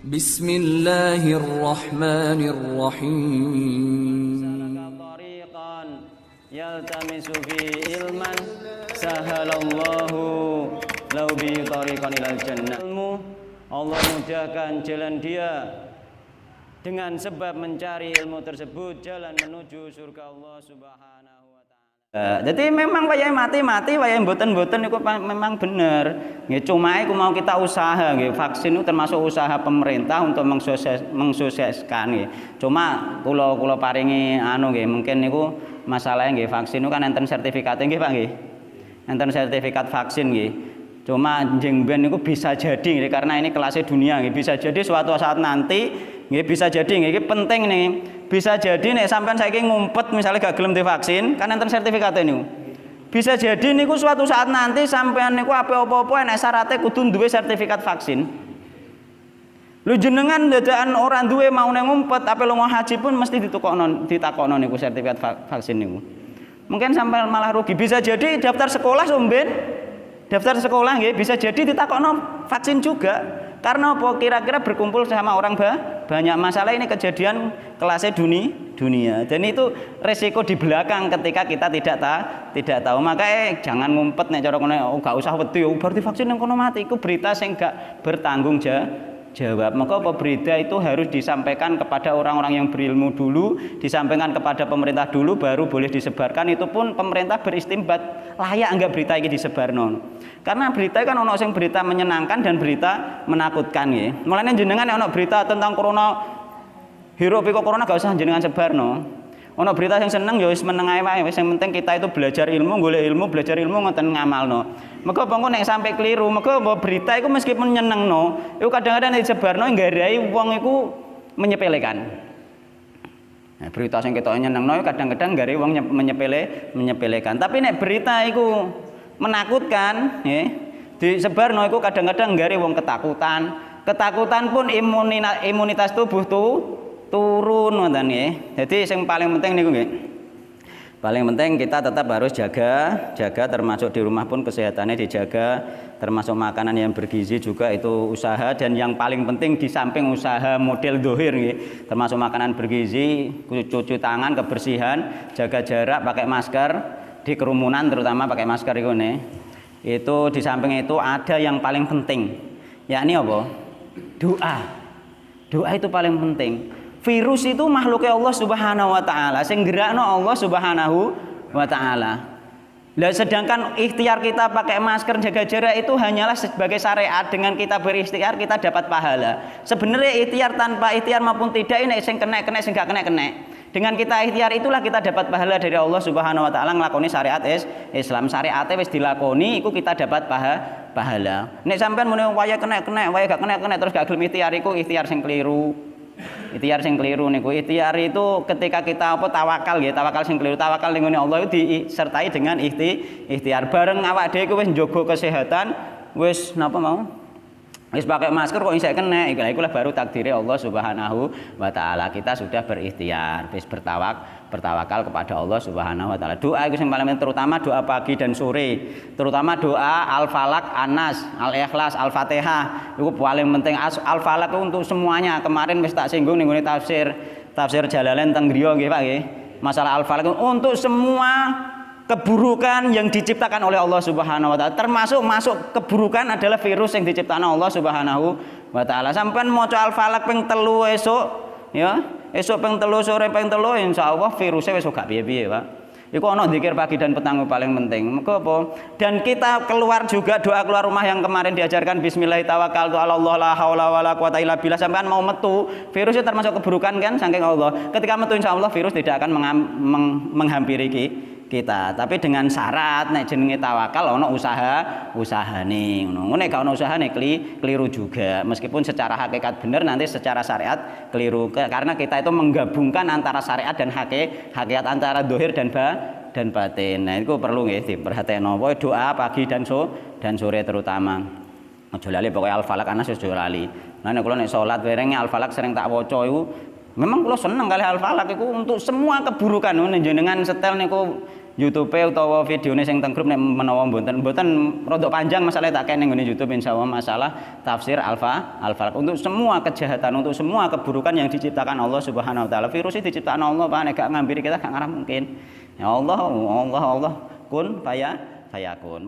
Bismillahirrahmanirrahim. Yaltamisu fi ilman sahalallahu lau bi tariqan ilal jannah. Allah mudahkan jalan dia dengan sebab mencari ilmu tersebut jalan menuju surga Allah Subhanahu wa taala. Jadi memang wayah mati wayah mboten-mboten niku memang bener. Nggih cuma iku mau kita usaha nggih. Vaksin itu termasuk usaha pemerintah untuk mensukseskan nggih. Cuma kula paringi nggih mungkin niku masalahnya nggih vaksin itu kan enten sertifikatnya nggih Pak nggih. Enten sertifikat vaksin nggih. Cuma njeng ben niku bisa jadi nggih karena ini kelasnya dunia nggih. Bisa jadi suatu saat nanti nggih bisa jadi nggih penting nih. Bisa jadi nek sampean saiki ngumpet misalnya gak gelem divaksin kan enten sertifikatnya niku. Bisa jadi niku suatu saat nanti sampean niku apa-apa nek syaratnya kudu duwe sertifikat vaksin. Lu jenengan dadakan orang duwe mau nang ngumpet apa lunga haji pun mesti ditakokno niku sertifikat vaksin niku. Mungkin sampai malah rugi. Bisa jadi daftar sekolah somben. Daftar sekolah nggih bisa jadi ditakokno vaksin juga. Karena apa? Kira-kira berkumpul sama orang banyak. Masalah ini kejadian kelasnya dunia. Dan itu resiko di belakang ketika kita tidak tahu. Makanya jangan ngumpet nek cara kono gak usah wedi baru divaksin nang kono mati. Iku berita sing gak bertanggung jawab. Maka apa berita itu harus disampaikan kepada orang-orang yang berilmu dulu, disampaikan kepada pemerintah dulu baru boleh disebarkan. Itu pun pemerintah beristimbat layak enggak berita ini disebarno. Karena berita kan ono sing berita menyenangkan dan berita menakutkan nggih. Mulane jenengan ono berita tentang corona hirup piko corona gak usah jenengan sebarno. Ono berita yang seneng ya wis meneng ae wae. Wis sing penting kita itu belajar ilmu, golek ilmu, belajar ilmu ngoten ngamalno. Mergo apa nek sampai keliru, mergo berita iku meskipun nyenengno, iku kadang-kadang disebarno nggarai wong iku menyepelekan. Nah, berita sing ketok nyenengno kadang-kadang nggarai wong menyepelekan. Tapi nek berita iku menakutkan, nggih, disebarno iku kadang-kadang nggarai wong ketakutan. Ketakutan pun imunitas tubuh turun ngoten nggih. Jadi yang paling penting niku nggih. Paling penting kita tetap harus jaga termasuk di rumah pun kesehatannya dijaga, termasuk makanan yang bergizi juga itu usaha dan yang paling penting di samping usaha model dohir nggih, termasuk makanan bergizi, cuci tangan, kebersihan, jaga jarak, pakai masker, di kerumunan terutama pakai masker iku nih. Itu di samping itu ada yang paling penting. Yakni apa? Doa. Doa itu paling penting. Virus itu makhluknya Allah Subhanahu wa taala, sing gerakno Allah Subhanahu wa taala. Lah sedangkan ikhtiar kita pakai masker jaga jarak itu hanyalah sebagai syariat, dengan kita berikhtiar kita dapat pahala. Sebenarnya ikhtiar tanpa ikhtiar maupun tidak ini sing kena sing gak kena. Dengan kita ikhtiar itulah kita dapat pahala dari Allah Subhanahu wa taala nglakoni syariat Islam. Syariate wis dilakoni iku kita dapat pahala. Nek sampean muni waya kena, waya gak kena terus gak gelem ikhtiar iku ikhtiar sing keliru. Ikhtiar sing keliru niku. Ikhtiar itu ketika kita tawakal nggih, tawakal sing keliru. Tawakal ning Allah itu disertai dengan ikhtiar. Bareng awak dhewe iku wis njogo kesehatan, wis napa mau? Wis pakai masker kok isih kena, ikulah baru takdire Allah Subhanahu wa taala. Kita sudah berikhtiar, wis bertawakal kepada Allah Subhanahu wa taala. Doa itu yang paling penting, terutama doa pagi dan sore. Terutama doa Al-Falaq, An-Nas, Al-Ikhlas, Al-Fatihah. Itu paling penting. Al-Falaq itu untuk semuanya. Kemarin wis tak singgung ning tafsir Jalalain teng griya nggih Pak nggih. Masalah Al-Falaq untuk semua keburukan yang diciptakan oleh Allah Subhanahu wa taala, termasuk masuk keburukan adalah virus yang diciptakan Allah Subhanahu wa taala. Sampeyan maca Al-Falaq ping 3 esuk ya, esuk ping 3 sore ping 3 insyaallah virusnya wis gak piye-piye, Pak. Iku ana zikir pagi dan petang paling penting. Mergo apa? Dan kita keluar juga doa keluar rumah yang kemarin diajarkan bismillahirrahmanirrahim Allah la haula wala quwata illa billah. Sampean mau metu, virusnya termasuk keburukan kan saking Allah. Ketika metu insyaallah virus tidak akan menghampiri kita, tapi dengan syarat nek jenenge tawakal ana usahane ngono. Nek gak ana usahane keliru juga. Meskipun secara hakikat benar nanti secara syariat keliru karena kita itu menggabungkan antara syariat dan hakikat antara dohir dan batin. Nah, itu perlu nggih diperhatekno. Doa pagi dan sore terutama. Aja lali pokoke Al-Falaq An-Nas aja lali. Nah nek kula nek salat wereng Al-Falaq sering tak waca iku memang kula seneng kali Al-Falaq iku untuk semua keburukan jenengan setel niku YouTube utawa videone sing teng grup nek menawa mboten rodok panjang masalah tak kene nggone YouTube insyaallah masalah tafsir al-falaq untuk semua kejahatan, untuk semua keburukan yang diciptakan Allah Subhanahu wa taala. Virus itu diciptakan Allah, Pak, nek gak ngampiri kita gak ngarah mungkin. Ya Allah kun fayakun.